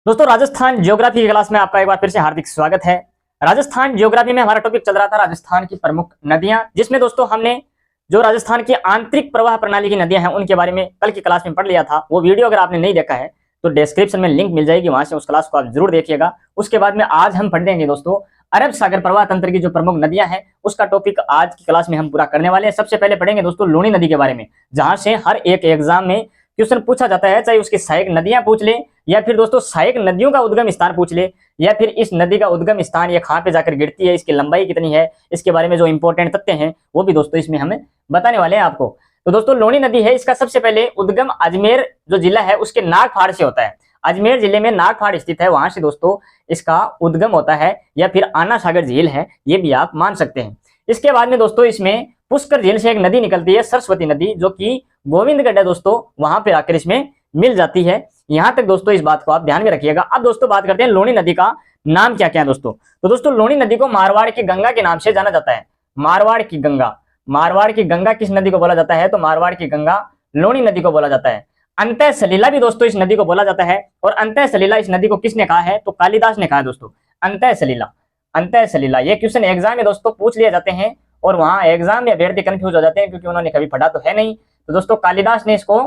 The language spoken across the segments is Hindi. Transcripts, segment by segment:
दोस्तों राजस्थान ज्योग्राफी की क्लास में आपका एक बार फिर से हार्दिक स्वागत है। राजस्थान ज्योग्राफी में हमारा टॉपिक चल रहा था राजस्थान की प्रमुख नदियां, जिसमें दोस्तों हमने जो राजस्थान की आंतरिक प्रवाह प्रणाली की नदियां हैं उनके बारे में कल की क्लास में पढ़ लिया था। वो वीडियो अगर आपने नहीं देखा है तो डिस्क्रिप्शन में लिंक मिल जाएगी, वहां से उस क्लास को आप जरूर देखिएगा। उसके बाद में आज हम पढ़ देंगे दोस्तों अरब सागर प्रवाह तंत्र की जो प्रमुख नदियां हैं उसका टॉपिक आज की क्लास में हम पूरा करने वाले हैं। सबसे पहले पढ़ेंगे दोस्तों लूणी नदी के बारे में, जहां से हर एक एग्जाम में क्वेश्चन पूछा जाता है, चाहे उसकी सहायक नदियां पूछ ले या फिर दोस्तों सहायक नदियों का उद्गम स्थान पूछ ले, या फिर इस नदी का उद्गम स्थान ये कहां पे जाकर गिरती है, इसकी लंबाई कितनी है, इसके बारे में जो इंपॉर्टेंट तथ्य हैं वो भी दोस्तों इसमें हमें बताने वाले हैं आपको। तो दोस्तों लूणी नदी है, इसका सबसे पहले उद्गम अजमेर जो जिला है उसके नागफाड़ से होता है। अजमेर जिले में नागफाड़ स्थित है, वहां से दोस्तों इसका उद्गम होता है, या फिर आना सागर झील है, ये भी आप मान सकते हैं। इसके बाद में दोस्तों इसमें पुष्कर झील से एक नदी निकलती है, सरस्वती नदी, जो कि गोविंदगढ़ है दोस्तों, वहां पर आकर इसमें मिल जाती है। यहां तक दोस्तों इस बात को आप ध्यान में रखिएगा। अब दोस्तों बात करते हैं लूणी नदी का नाम क्या क्या है दोस्तों। तो दोस्तों लूणी नदी को मारवाड़ की गंगा के नाम से जाना जाता है। मारवाड़ की गंगा, मारवाड़ की गंगा किस नदी को बोला जाता है? तो मारवाड़ की गंगा लूणी नदी को बोला जाता है। अंतः सलीला भी दोस्तों इस नदी को बोला जाता है। और अंतः सलीला इस नदी को किसने कहा है? तो कालिदास ने कहा है दोस्तों। अंतः सलीला, अंतः सलीला, ये क्वेश्चन एग्जाम में दोस्तों पूछ लिए जाते हैं और वहां एग्जाम में अभ्यर्थी कंफ्यूज हो जाते हैं क्योंकि उन्होंने कभी पढ़ा तो है नहीं। तो दोस्तों कालिदास ने इसको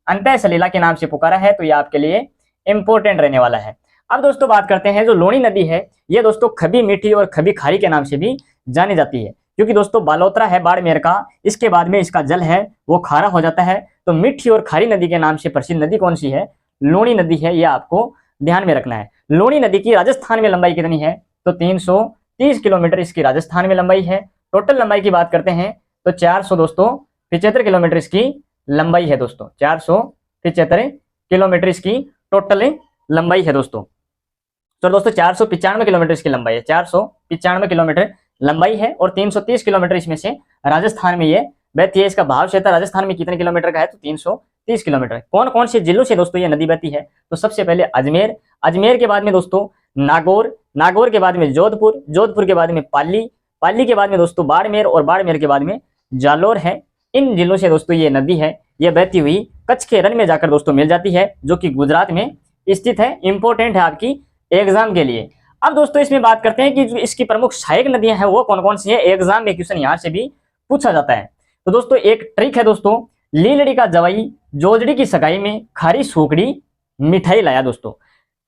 अंतः सलीला के नाम से पुकारा है, तो ये आपके लिए इंपॉर्टेंट रहने वाला है। अब दोस्तों बात करते हैं जो लूणी नदी है, ये दोस्तों खबी मीठी और खबी खारी के नाम से भी जानी जाती है, क्योंकि दोस्तों बालोतरा है बाड़मेर का, इसके बाद में इसका जल है वो खारा हो जाता है। तो मीठी और खारी नदी के नाम से प्रसिद्ध नदी कौन सी है? लूणी नदी है, ये आपको ध्यान में रखना है। लूणी नदी की राजस्थान में लंबाई कितनी है? तो 330 किलोमीटर इसकी राजस्थान में लंबाई है। टोटल लंबाई की बात करते हैं तो 400 दोस्तों 75 किलोमीटर इसकी लंबाई है दोस्तों। 475 किलोमीटर इसकी टोटल लंबाई है दोस्तों। तो दोस्तों 495 किलोमीटर इसकी लंबाई है, 495 किलोमीटर लंबाई है और 330 किलोमीटर इसमें से राजस्थान में ये बहती है। इसका भाव क्षेत्र राजस्थान में कितने किलोमीटर का है? तो 330 किलोमीटर। कौन कौन से जिलों से दोस्तों ये नदी बहती है? तो सबसे पहले अजमेर, अजमेर के बाद में दोस्तों नागौर, नागौर के बाद में जोधपुर, जोधपुर के बाद में पाली, पाली के बाद में दोस्तों बाड़मेर और बाड़मेर के बाद में जालोर है। इन जिलों से दोस्तों ये नदी है ये बहती हुई कच्छ के रण में जाकर दोस्तों मिल जाती है, जो कि गुजरात में स्थित है। इंपॉर्टेंट है आपकी एग्जाम के लिए। अब दोस्तों इसमें बात करते हैं कि जो इसकी प्रमुख सहायक नदियां हैं वो कौन कौन सी है। एग्जाम में क्वेश्चन यहां से भी पूछा जाता है। तो दोस्तों एक ट्रिक है दोस्तों, लीलड़ी का जवाई जोजड़ी की सगाई में खारी सूखड़ी मिठाई लाया। दोस्तों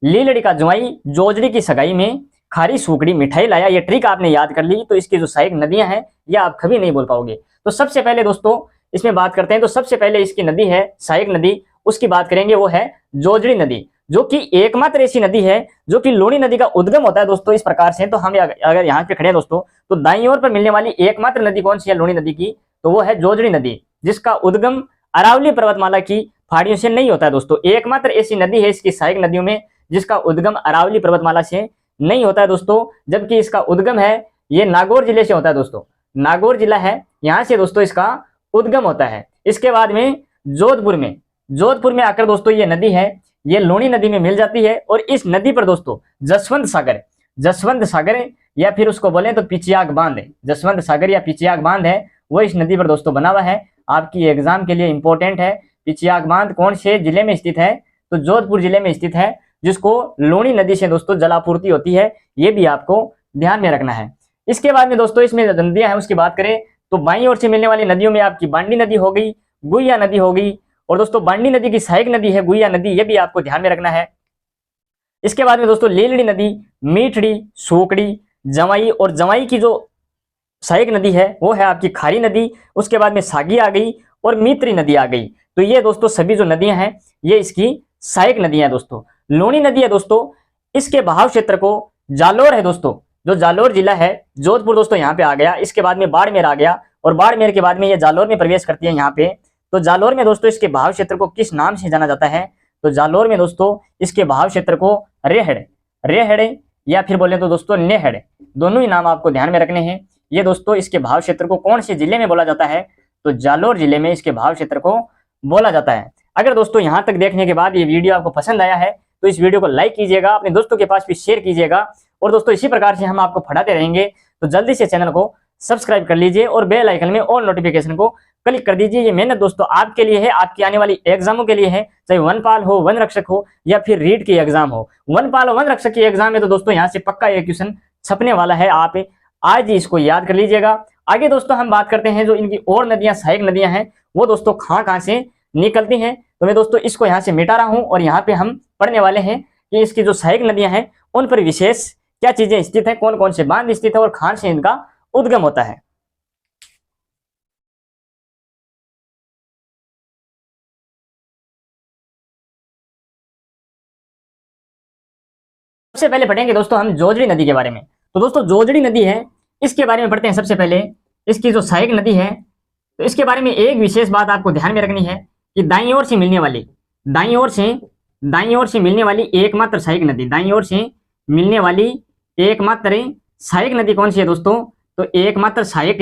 लीलड़ी का जवाई जोजड़ी की सगाई में खारी सूखड़ी मिठाई लाया, ये ट्रिक आपने याद कर ली तो इसकी जो सहायक नदियां हैं ये आप कभी नहीं बोल पाओगे। तो सबसे पहले दोस्तों इसमें बात करते हैं, तो सबसे पहले इसकी नदी है सहायक नदी, उसकी बात करेंगे, वो है जोजड़ी नदी, जो कि एकमात्र ऐसी नदी है जो कि लूणी नदी का उद्गम होता है दोस्तों इस प्रकार से। तो हम अगर यहाँ पे खड़े हैं दोस्तों तो दाईं ओर पर मिलने वाली एकमात्र नदी कौन सी है लूणी नदी की? तो वो है जोजड़ी नदी, जिसका उद्गम अरावली पर्वतमाला की पहाड़ियों से नहीं होता है दोस्तों। एकमात्र ऐसी नदी है इसकी सहायक नदियों में जिसका उद्गम अरावली पर्वतमाला से नहीं होता है दोस्तों, जबकि इसका उद्गम है ये नागौर जिले से होता है दोस्तों। नागौर जिला है, यहां से दोस्तों इसका उद्गम होता है। इसके बाद में जोधपुर में, जोधपुर में आकर दोस्तों ये नदी है ये लूणी नदी में मिल जाती है। और इस नदी पर दोस्तों जसवंत सागर, जसवंत सागर या फिर उसको बोले तो पिचियाग बांध, जसवंत सागर या पिचियाग बांध है वो इस नदी पर दोस्तों बना हुआ है। आपकी एग्जाम के लिए इंपॉर्टेंट है। पिचियाग बांध कौन से जिले में स्थित है? तो जोधपुर जिले में स्थित है, जिसको लूणी नदी से दोस्तों जलापूर्ति होती है, ये भी आपको ध्यान में रखना है। इसके बाद में दोस्तों इसमें नदियां हैं उसकी बात करें तो बाईं ओर से मिलने वाली नदियों में आपकी बांडी नदी हो गई, गुइया नदी हो गई, और दोस्तों बांडी नदी की सहायक नदी है गुइया नदी, ये भी आपको ध्यान में रखना है। इसके बाद में दोस्तों लीलड़ी नदी, मीठड़ी, सूकड़ी, जवाई, और जवाई की जो सहायक नदी है वो है आपकी खारी नदी। उसके बाद में सागी आ गई और मित्री नदी आ गई। तो ये दोस्तों सभी जो नदियां हैं ये इसकी सहायक नदियां दोस्तों। लूणी नदी है दोस्तों, इसके बहाव क्षेत्र को जालोर है दोस्तों, जो जालोर जिला है, जोधपुर दोस्तों यहाँ पे आ गया। इसके बाद में बाड़मेर आ गया और बाड़मेर के बाद में ये जालोर में प्रवेश करती है यहाँ पे। तो जालोर में दोस्तों इसके बहाव क्षेत्र को किस नाम से जाना जाता है? तो जालोर में दोस्तों इसके बहाव क्षेत्र को रेहड़, रेहड़ या फिर बोले तो दोस्तों नेहड़, दोनों ही नाम आपको ध्यान में रखने हैं। ये दोस्तों इसके बहाव क्षेत्र को कौन से जिले में बोला जाता है? तो जालोर जिले में इसके बहाव क्षेत्र को बोला जाता है। अगर दोस्तों यहाँ तक देखने के बाद ये वीडियो आपको पसंद आया है तो इस वीडियो को लाइक कीजिएगा, अपने दोस्तों के पास भी शेयर कीजिएगा। और दोस्तों इसी प्रकार से हम आपको पढ़ाते रहेंगे, तो जल्दी से चैनल को सब्सक्राइब कर लीजिए और बेल आइकन में ऑल नोटिफिकेशन को क्लिक कर दीजिए। ये मेहनत दोस्तों आपके लिए है, आपकी आने वाली एग्जामों के लिए है, चाहे वनपाल हो, वन रक्षक हो या फिर रीट की एग्जाम हो। वनपाल और वन रक्षक की एग्जाम है तो दोस्तों यहाँ से पक्का ये क्वेश्चन छपने वाला है, आप आज ही इसको याद कर लीजिएगा। आगे दोस्तों हम बात करते हैं जो इनकी और नदियां, सहायक नदियां हैं, वो दोस्तों कहाँ से निकलती हैं। तो मैं दोस्तों इसको यहाँ से मिटा रहा हूं और यहाँ पे हम पढ़ने वाले हैं कि इसकी जो सहायक नदियां हैं उन पर विशेष क्या चीजें स्थित है, कौन कौन से बांध स्थित है और कहां से इनका उद्गम होता है। सबसे पहले पढ़ेंगे दोस्तों हम जोजड़ी नदी के बारे में। तो दोस्तों जोजड़ी नदी है, इसके बारे में पढ़ते हैं। सबसे पहले इसकी जो सहायक नदी है तो इसके बारे में एक विशेष बात आपको ध्यान में रखनी है कि दाईं ओर से मिलने वाली, दाईं ओर से मिलने वाली एकमात्र सहायक नदी, दाईं ओर से मिलने वाली एकमात्र सहायक नदी कौन सी है दोस्तों? तो एकमात्र सहायक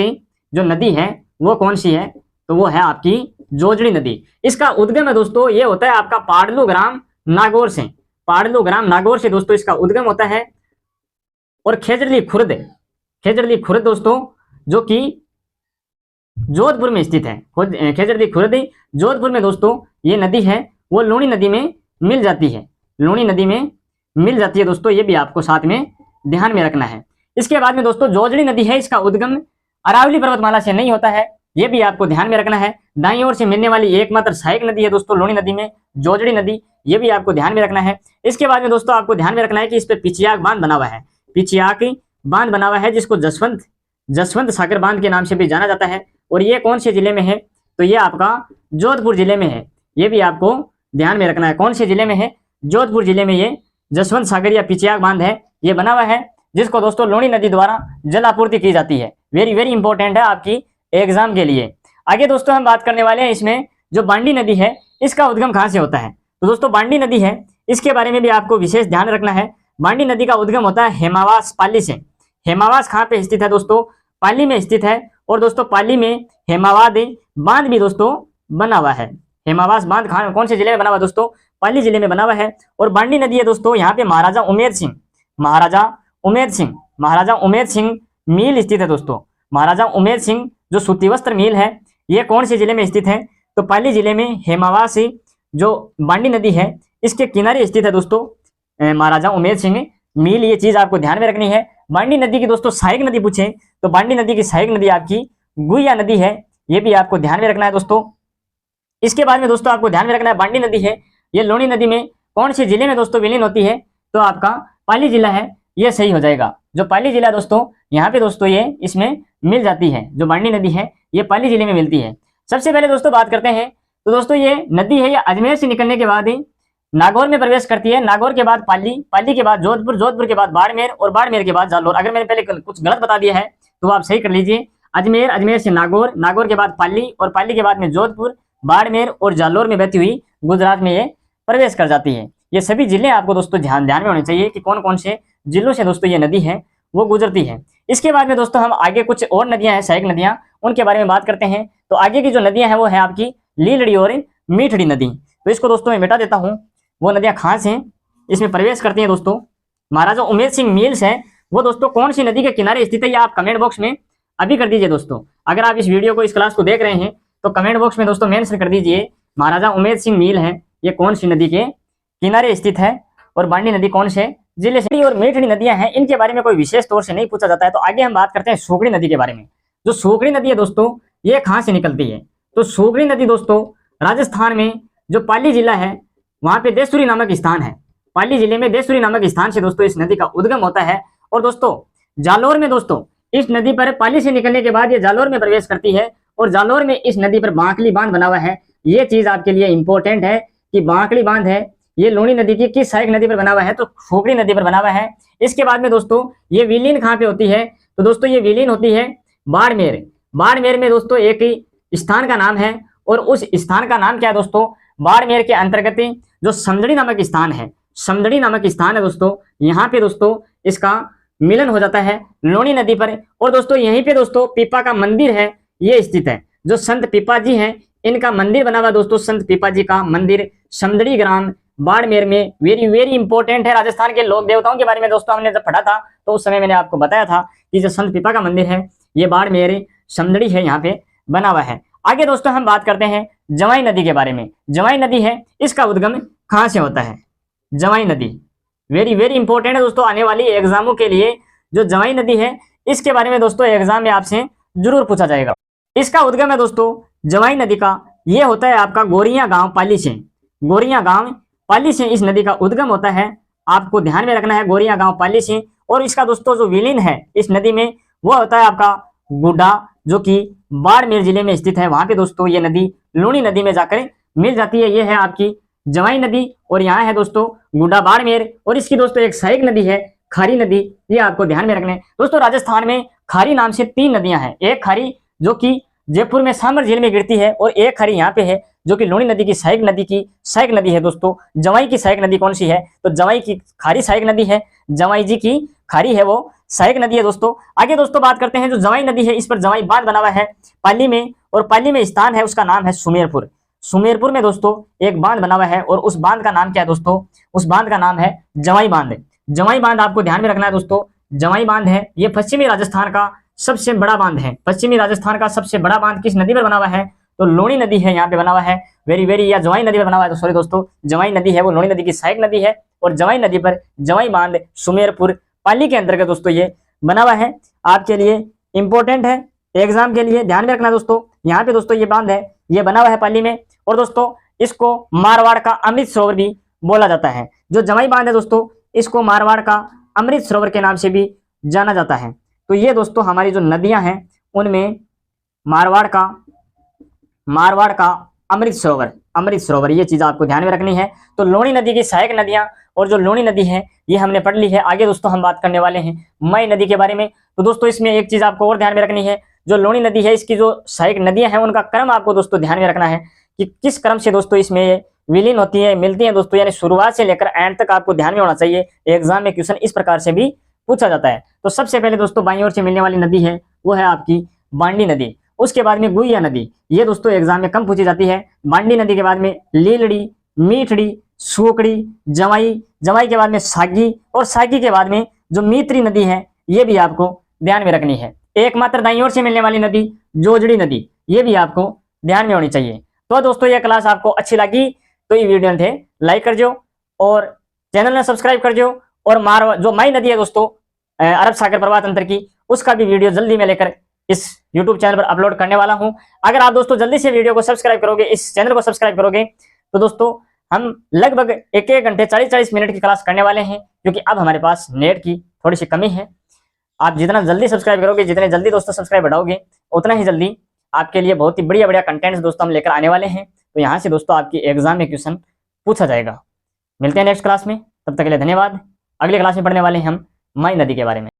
जो नदी है वो कौन सी है? तो वो है आपकी जोजड़ी नदी। इसका उद्गम है दोस्तों, ये होता है आपका पाडलू ग्राम नागौर से, पाडलू ग्राम नागौर से दोस्तों इसका उद्गम होता है। और खेजड़ली खुर्द दोस्तों जो कि जोधपुर में स्थित है, खेजड़ली खुर्द जोधपुर में दोस्तों ये नदी है वो लूणी नदी में मिल जाती है, लूणी नदी में मिल जाती है दोस्तों, ये भी आपको साथ में ध्यान में रखना है। इसके बाद में दोस्तों जोजड़ी नदी है, इसका उद्गम अरावली पर्वतमाला से नहीं होता है, ये भी आपको ध्यान में रखना है। दाईं ओर से मिलने वाली एकमात्र सहायक नदी है दोस्तों लूणी नदी में जोजड़ी नदी, ये भी आपको ध्यान में रखना है। इसके बाद में दोस्तों आपको ध्यान में रखना है कि इस पे पिचियाक बांध बना हुआ है, पिचियाक बांध बना हुआ है जिसको जसवंत सागर बांध के नाम से भी जाना जाता है। और ये कौन से जिले में है? तो ये आपका जोधपुर जिले में है, ये भी आपको ध्यान में रखना है। कौन से जिले में है? जोधपुर जिले में ये जसवंत सागर या पिचियाक बांध है, ये बना हुआ है जिसको दोस्तों लूणी नदी द्वारा जल आपूर्ति की जाती है। वेरी वेरी इंपॉर्टेंट है आपकी एग्जाम के लिए। आगे दोस्तों हम बात करने वाले हैं इसमें जो बांडी नदी है इसका उद्गम कहाँ से होता है। तो दोस्तों बांडी नदी है, इसके बारे में भी आपको विशेष ध्यान रखना है। बांडी नदी का उद्गम होता है हेमावास पाली से। हेमावास कहाँ पे स्थित है दोस्तों? पाली में स्थित है। और दोस्तों पाली में हेमावाद बांध भी दोस्तों बना हुआ है। हेमावास बांध कौन से जिले में बना हुआ दोस्तों? पाली जिले में बना हुआ है। और बांडी नदी है दोस्तों यहाँ पे महाराजा उमेद सिंह मिल स्थित है दोस्तों। महाराजा उमेद सिंह जो सूती वस्त्र मिल है ये कौन से जिले में स्थित है? तो पाली जिले में हेमावास जो बांडी नदी है इसके किनारे स्थित है दोस्तों महाराजा उमेद सिंह मिल, ये चीज आपको ध्यान में रखनी है। बांडी नदी की दोस्तों सहायक नदी पूछे तो बांडी नदी की सहायक नदी आपकी गुइया नदी है, ये भी आपको ध्यान में रखना है दोस्तों। इसके बाद में दोस्तों आपको ध्यान में रखना है बांडी नदी है ये लूणी नदी में कौन से जिले में दोस्तों विलीन होती है? तो आपका पाली जिला है, ये सही हो जाएगा। जो पाली जिला दोस्तों यहाँ पे दोस्तों ये इसमें मिल जाती है, जो बांडी नदी है ये पाली जिले में मिलती है। सबसे पहले दोस्तों बात करते हैं तो दोस्तों ये नदी है ये अजमेर से निकलने के बाद नागौर में प्रवेश करती है। नागौर के बाद पाली, पाली के बाद जोधपुर, जोधपुर के बाद बाड़मेर और बाड़मेर के बाद जालोर। अगर मैंने पहले कुछ गलत बता दिया है तो आप सही कर लीजिए। अजमेर, अजमेर से नागौर, नागौर के बाद पाली और पाली के बाद में जोधपुर, बाड़मेर और जालोर में बहती हुई गुजरात में ये प्रवेश कर जाती है। ये सभी जिले आपको दोस्तों ध्यान में होने चाहिए कि कौन कौन से जिलों से दोस्तों ये नदी है वो गुजरती है। इसके बाद में दोस्तों हम आगे कुछ और नदियां हैं सहायक नदियां, उनके बारे में बात करते हैं। तो आगे की जो नदियां हैं वो है आपकी लीलड़ी और मीठड़ी नदी। तो इसको दोस्तों मैं मिटा देता हूँ। वो नदियां कहाँ से इसमें प्रवेश करती हैं दोस्तों? महाराजा उमेद सिंह मिल्स है वो दोस्तों कौन सी नदी के किनारे स्थित है, ये आप कमेंट बॉक्स में अभी कर दीजिए दोस्तों। अगर आप इस वीडियो को, इस क्लास को देख रहे हैं तो कमेंट बॉक्स में दोस्तों मेंशन कर दीजिए महाराजा उमेद सिंह मिल है ये कौन सी नदी के किनारे स्थित है और बांडी नदी कौन से जिले से। और मीठड़ी नदियां हैं इनके बारे में कोई विशेष तौर से नहीं पूछा जाता है। तो आगे हम बात करते हैं सोगड़ी नदी के बारे में। जो सोगड़ी नदी है दोस्तों ये कहाँ से निकलती है? तो सोगड़ी नदी दोस्तों राजस्थान में जो पाली जिला है वहां पे देसूरी नामक स्थान है, पाली जिले में देसूरी नामक स्थान से दोस्तों इस नदी का उद्गम होता है। और दोस्तों जालोर में दोस्तों इस नदी पर पाली से निकलने के बाद ये जालोर में प्रवेश करती है और जालोर में इस नदी पर बांकली बांध बना हुआ है। ये चीज आपके लिए इंपॉर्टेंट है कि बांकली बांध है ये लूणी नदी की किस सहायक नदी पर बना हुआ है? तो सोगड़ी नदी पर बना हुआ है। इसके बाद में दोस्तों ये विलीन कहाँ पे होती है? तो दोस्तों ये विलीन होती है बाड़मेर। बाड़मेर में दोस्तों एक स्थान का नाम है और उस स्थान का नाम क्या है दोस्तों? बाड़मेर के अंतर्गत जो समदड़ी नामक स्थान है, समदड़ी नामक स्थान है दोस्तों, यहाँ पे दोस्तों इसका मिलन हो जाता है लूणी नदी पर। और दोस्तों यहीं पे दोस्तों पीपा का मंदिर है ये स्थित है। जो संत पीपा जी हैं इनका मंदिर बना हुआ दोस्तों, संत पीपा जी का मंदिर समदड़ी ग्राम बाड़मेर में। वेरी वेरी इंपॉर्टेंट है। राजस्थान के लोक देवताओं के बारे में दोस्तों हमने जब पढ़ा था तो उस समय मैंने आपको बताया था कि जो संत पीपा का मंदिर है ये बाड़मेर समदड़ी है यहाँ पे बना हुआ है। आगे दोस्तों हम बात करते हैं जवाई नदी के बारे में। जवाई नदी है, इसका उद्गम कहां से होता है? जवाई नदी वेरी वेरी इंपॉर्टेंट है दोस्तों, आने वाली एग्जामों के लिए जो जवाई नदी है इसके बारे में दोस्तों एग्जाम में आपसे जरूर पूछा जाएगा। इसका उद्गम है दोस्तों जवाई नदी का, ये होता है आपका गोरियां गांव पाली से। गोरियां गांव पाली से इस नदी का उद्गम होता है, आपको ध्यान में रखना है, गोरियां गांव पाली से। और इसका दोस्तों जो विलीन है इस नदी में वो होता है आपका गुड्डा, जो कि बाड़मेर जिले में स्थित है। वहां पे दोस्तों ये नदी लूनी नदी में जाकर मिल जाती है। ये है आपकी जवाई नदी और यहाँ है दोस्तों गुड्डा बाड़मेर। और इसकी दोस्तों एक सहायक नदी है खारी नदी, ये आपको ध्यान में रखना है। दोस्तों राजस्थान में खारी नाम से 3 नदियां हैं। एक खारी जो कि जयपुर में सामर झील में गिरती है, और एक खारी यहाँ पे है जो कि लूनी नदी की सहायक नदी है। दोस्तों जवाई की सहायक नदी कौन सी है? तो जवाई की खारी सहायक नदी है, जवाई जी की खारी है वो सहायक नदी है। दोस्तों आगे दोस्तों बात करते हैं जो जवाई नदी है, इस पर जवाई बांध बना हुआ है पाली में, और पाली में स्थान है उसका नाम है सुमेरपुर। सुमेरपुर में दोस्तों एक बांध बना हुआ है, और उस बांध का नाम क्या है दोस्तों? उस बांध का नाम है जवाई बांध। जवाई बांध आपको ध्यान में रखना है दोस्तों, जवाई बांध है ये पश्चिमी राजस्थान का सबसे बड़ा बांध है। पश्चिमी राजस्थान का सबसे बड़ा बांध किस नदी पर बना हुआ है? तो लूनी नदी है, यहाँ पे बना हुआ है वेरी वेरी, या जवाई नदी पर बना हुआ है। तो सॉरी दोस्तों, जवाई नदी है वो लूनी नदी की सहायक नदी है, और जवाई नदी पर जवाई बांध सुमेरपुर पाली के अंतर्गत दोस्तों ये बना हुआ है। आपके लिए इंपॉर्टेंट है, एग्जाम के लिए ध्यान में रखना दोस्तों। यहाँ पे दोस्तों ये बांध है, ये बना हुआ है पाली में, और दोस्तों इसको मारवाड़ का अमृत सरोवर भी बोला जाता है। जो जवाई बांध है दोस्तों इसको मारवाड़ का अमृत सरोवर के नाम से भी जाना जाता है। तो ये दोस्तों हमारी जो नदियां हैं उनमें मारवाड़ का अमृत सरोवर ये चीज आपको ध्यान में रखनी है। तो लूनी नदी की सहायक नदियां और जो लूनी नदी है ये हमने पढ़ ली है। आगे दोस्तों हम बात करने वाले हैं मई नदी के बारे में। तो दोस्तों इसमें एक चीज आपको और ध्यान में रखनी है, जो लूनी नदी है इसकी जो सहायक नदियां हैं उनका क्रम आपको दोस्तों ध्यान में रखना है कि किस क्रम से दोस्तों इसमें विलीन होती है, मिलती है दोस्तों, यानी शुरुआत से लेकर एंड तक आपको ध्यान में होना चाहिए। एग्जाम में क्वेश्चन इस प्रकार से भी पूछा जाता है। तो सबसे पहले दोस्तों बाईं ओर से मिलने वाली नदी है वो है आपकी बांडी नदी। उसके बाद में गुइया नदी, ये दोस्तों एग्जाम में कम पूछी जाती है। बांडी नदी के बाद में लीलड़ी, मीठड़ी, सूकड़ी, जवाई के बाद में सागी, और सागी के बाद में जो मीत्री नदी है ये भी आपको ध्यान में रखनी है। एकमात्र दाईं ओर से मिलने वाली नदी जोजड़ी नदी, ये भी आपको ध्यान में होनी चाहिए। तो दोस्तों ये क्लास आपको अच्छी लगी तो ये वीडियो थे लाइक कर जो, और चैनल ने सब्सक्राइब कर जो। और जो मई नदी है दोस्तों अरब सागर प्रवाह तंत्र की, उसका भी वीडियो जल्दी मैं लेकर इस YouTube चैनल पर अपलोड करने वाला हूं। अगर आप दोस्तों जल्दी से वीडियो को सब्सक्राइब करोगे, इस चैनल को सब्सक्राइब करोगे, तो दोस्तों हम लगभग 1-1 घंटे 40-40 मिनट की क्लास करने वाले हैं, क्योंकि अब हमारे पास नेट की थोड़ी सी कमी है। आप जितना जल्दी सब्सक्राइब करोगे, जितने जल्दी दोस्तों सब्सक्राइब बढ़ाओगे, उतना ही जल्दी आपके लिए बहुत ही बढ़िया कंटेंट्स दोस्तों हम लेकर आने वाले हैं। तो यहाँ से दोस्तों आपकी एग्जाम में क्वेश्चन पूछा जाएगा। मिलते हैं नेक्स्ट क्लास में, तब तक के लिए धन्यवाद। अगली क्लास में पढ़ने वाले हैं हम मई नदी के बारे में।